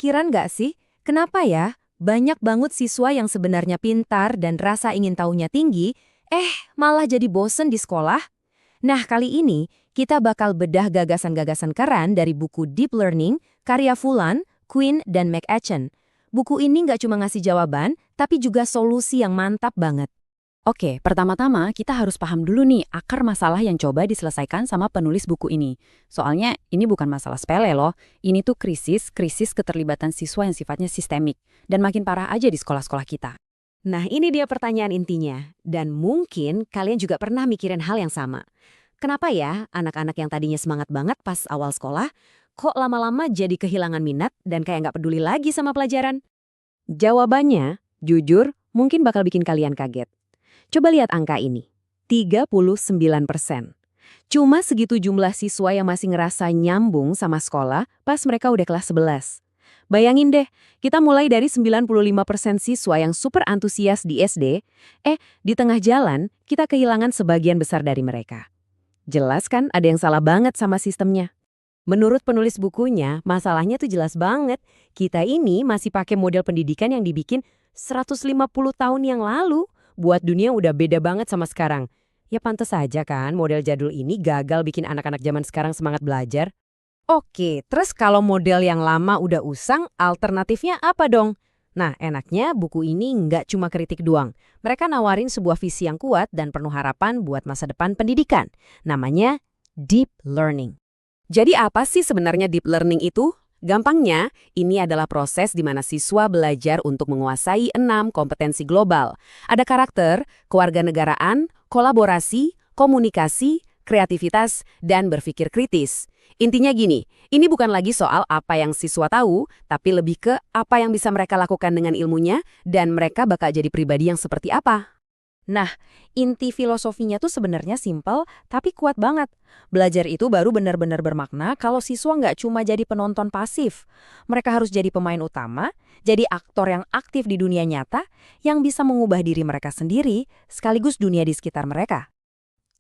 kepikiran nggak sih, kenapa ya banyak banget siswa yang sebenarnya pintar dan rasa ingin tahunya tinggi, malah jadi bosen di sekolah? Nah, kali ini kita bakal bedah gagasan-gagasan keren dari buku Deep Learning, karya Fulan, Quinn, dan McEachin. Buku ini nggak cuma ngasih jawaban, tapi juga solusi yang mantap banget. Oke, pertama-tama kita harus paham dulu nih akar masalah yang coba diselesaikan sama penulis buku ini. Soalnya ini bukan masalah sepele loh, ini tuh krisis keterlibatan siswa yang sifatnya sistemik. Dan makin parah aja di sekolah-sekolah kita. Nah, ini dia pertanyaan intinya. Dan mungkin kalian juga pernah mikirin hal yang sama. Kenapa ya anak-anak yang tadinya semangat banget pas awal sekolah, kok lama-lama jadi kehilangan minat dan kayak nggak peduli lagi sama pelajaran? Jawabannya, jujur, mungkin bakal bikin kalian kaget. Coba lihat angka ini, 39%. Cuma segitu jumlah siswa yang masih ngerasa nyambung sama sekolah pas mereka udah kelas 11. Bayangin deh, kita mulai dari 95% siswa yang super antusias di SD, di tengah jalan kita kehilangan sebagian besar dari mereka. Jelas kan ada yang salah banget sama sistemnya. Menurut penulis bukunya, masalahnya tuh jelas banget. Kita ini masih pakai model pendidikan yang dibikin 150 tahun yang lalu. Buat dunia udah beda banget sama sekarang. Ya pantas saja kan model jadul ini gagal bikin anak-anak zaman sekarang semangat belajar. Oke, terus kalau model yang lama udah usang, alternatifnya apa dong? Nah, enaknya buku ini nggak cuma kritik doang. Mereka nawarin sebuah visi yang kuat dan penuh harapan buat masa depan pendidikan. Namanya Deep Learning. Jadi apa sih sebenarnya Deep Learning itu? Gampangnya, ini adalah proses di mana siswa belajar untuk menguasai 6 kompetensi global. Ada karakter, kewarganegaraan, kolaborasi, komunikasi, kreativitas, dan berpikir kritis. Intinya gini, ini bukan lagi soal apa yang siswa tahu, tapi lebih ke apa yang bisa mereka lakukan dengan ilmunya, dan mereka bakal jadi pribadi yang seperti apa. Nah, inti filosofinya tuh sebenarnya simpel, tapi kuat banget. Belajar itu baru benar-benar bermakna kalau siswa nggak cuma jadi penonton pasif. Mereka harus jadi pemain utama, jadi aktor yang aktif di dunia nyata, yang bisa mengubah diri mereka sendiri, sekaligus dunia di sekitar mereka.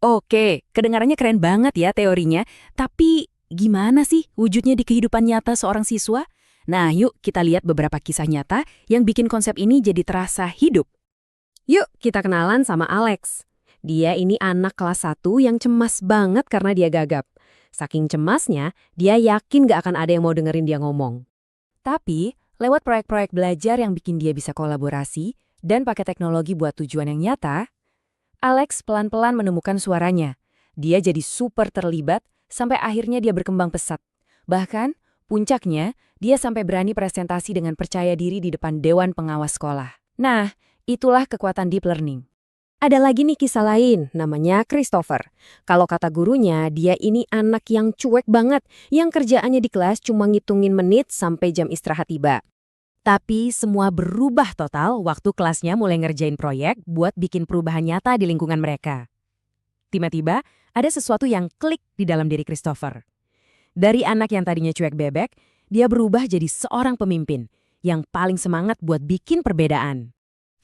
Oke, kedengarannya keren banget ya teorinya, tapi gimana sih wujudnya di kehidupan nyata seorang siswa? Nah, yuk kita lihat beberapa kisah nyata yang bikin konsep ini jadi terasa hidup. Yuk kita kenalan sama Alex. Dia ini anak kelas 1 yang cemas banget karena dia gagap. Saking cemasnya, dia yakin gak akan ada yang mau dengerin dia ngomong. Tapi, lewat proyek-proyek belajar yang bikin dia bisa kolaborasi dan pakai teknologi buat tujuan yang nyata, Alex pelan-pelan menemukan suaranya. Dia jadi super terlibat sampai akhirnya dia berkembang pesat. Bahkan, puncaknya, dia sampai berani presentasi dengan percaya diri di depan Dewan Pengawas Sekolah. Nah, itulah kekuatan deep learning. Ada lagi nih kisah lain, namanya Christopher. Kalau kata gurunya, dia ini anak yang cuek banget, yang kerjaannya di kelas cuma ngitungin menit sampai jam istirahat tiba. Tapi semua berubah total waktu kelasnya mulai ngerjain proyek buat bikin perubahan nyata di lingkungan mereka. Tiba-tiba, ada sesuatu yang klik di dalam diri Christopher. Dari anak yang tadinya cuek bebek, dia berubah jadi seorang pemimpin yang paling semangat buat bikin perbedaan.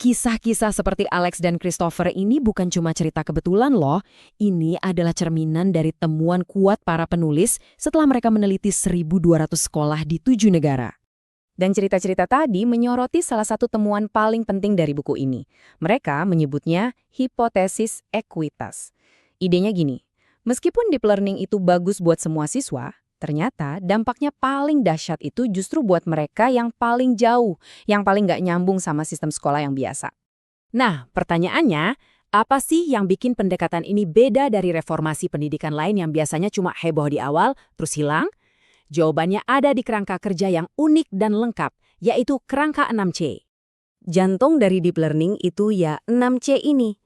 Kisah-kisah seperti Alex dan Christopher ini bukan cuma cerita kebetulan loh. Ini adalah cerminan dari temuan kuat para penulis setelah mereka meneliti 1.200 sekolah di 7 negara. Dan cerita-cerita tadi menyoroti salah satu temuan paling penting dari buku ini. Mereka menyebutnya hipotesis ekuitas. Idenya gini, meskipun deep learning itu bagus buat semua siswa, ternyata dampaknya paling dahsyat itu justru buat mereka yang paling jauh, yang paling nggak nyambung sama sistem sekolah yang biasa. Nah, pertanyaannya, apa sih yang bikin pendekatan ini beda dari reformasi pendidikan lain yang biasanya cuma heboh di awal, terus hilang? Jawabannya ada di kerangka kerja yang unik dan lengkap, yaitu kerangka 6C. Jantung dari deep learning itu ya 6C ini.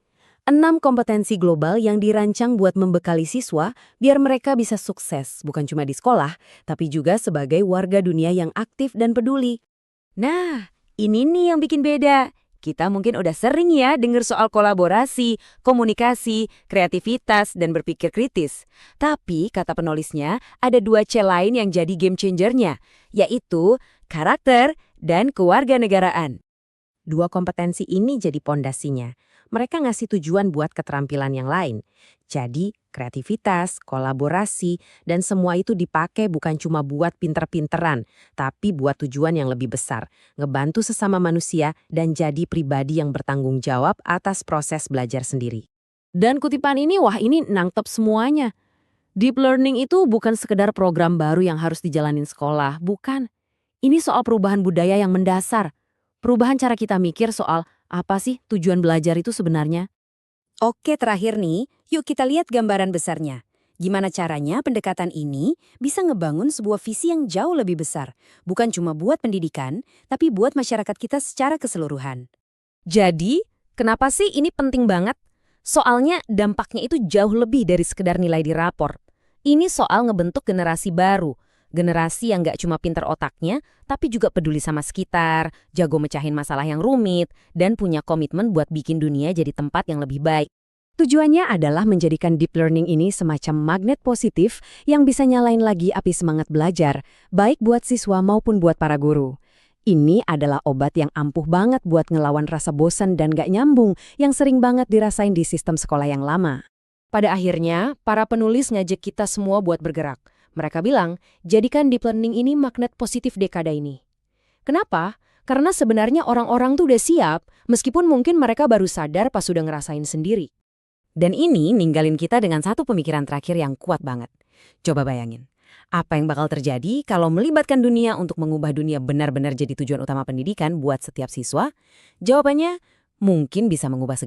6 kompetensi global yang dirancang buat membekali siswa biar mereka bisa sukses, bukan cuma di sekolah, tapi juga sebagai warga dunia yang aktif dan peduli. Nah, ini nih yang bikin beda. Kita mungkin udah sering ya dengar soal kolaborasi, komunikasi, kreativitas, dan berpikir kritis. Tapi, kata penulisnya, ada 2C lain yang jadi game changer-nya, yaitu karakter dan kewarganegaraan. 2 kompetensi ini jadi pondasinya. mereka ngasih tujuan buat keterampilan yang lain. Jadi, kreativitas, kolaborasi, dan semua itu dipakai bukan cuma buat pinter-pinteran, tapi buat tujuan yang lebih besar, ngebantu sesama manusia dan jadi pribadi yang bertanggung jawab atas proses belajar sendiri. Dan kutipan ini, wah ini nangkep semuanya. Deep learning itu bukan sekedar program baru yang harus dijalanin sekolah, bukan. Ini soal perubahan budaya yang mendasar. Perubahan cara kita mikir soal apa sih tujuan belajar itu sebenarnya. Oke, terakhir nih, yuk kita lihat gambaran besarnya. Gimana caranya pendekatan ini bisa ngebangun sebuah visi yang jauh lebih besar. Bukan cuma buat pendidikan, tapi buat masyarakat kita secara keseluruhan. Jadi, kenapa sih ini penting banget? Soalnya dampaknya itu jauh lebih dari sekedar nilai di rapor. Ini soal ngebentuk generasi baru. Generasi yang nggak cuma pinter otaknya, tapi juga peduli sama sekitar, jago mecahin masalah yang rumit, dan punya komitmen buat bikin dunia jadi tempat yang lebih baik. Tujuannya adalah menjadikan deep learning ini semacam magnet positif yang bisa nyalain lagi api semangat belajar, baik buat siswa maupun buat para guru. Ini adalah obat yang ampuh banget buat ngelawan rasa bosan dan gak nyambung yang sering banget dirasain di sistem sekolah yang lama. Pada akhirnya, para penulis ngajak kita semua buat bergerak. Mereka bilang, jadikan deep learning ini magnet positif dekada ini. Kenapa? Karena sebenarnya orang-orang tuh udah siap, meskipun mungkin mereka baru sadar pas sudah ngerasain sendiri. Dan ini ninggalin kita dengan satu pemikiran terakhir yang kuat banget. Coba bayangin, apa yang bakal terjadi kalau melibatkan dunia untuk mengubah dunia benar-benar jadi tujuan utama pendidikan buat setiap siswa? Jawabannya, mungkin bisa mengubah segala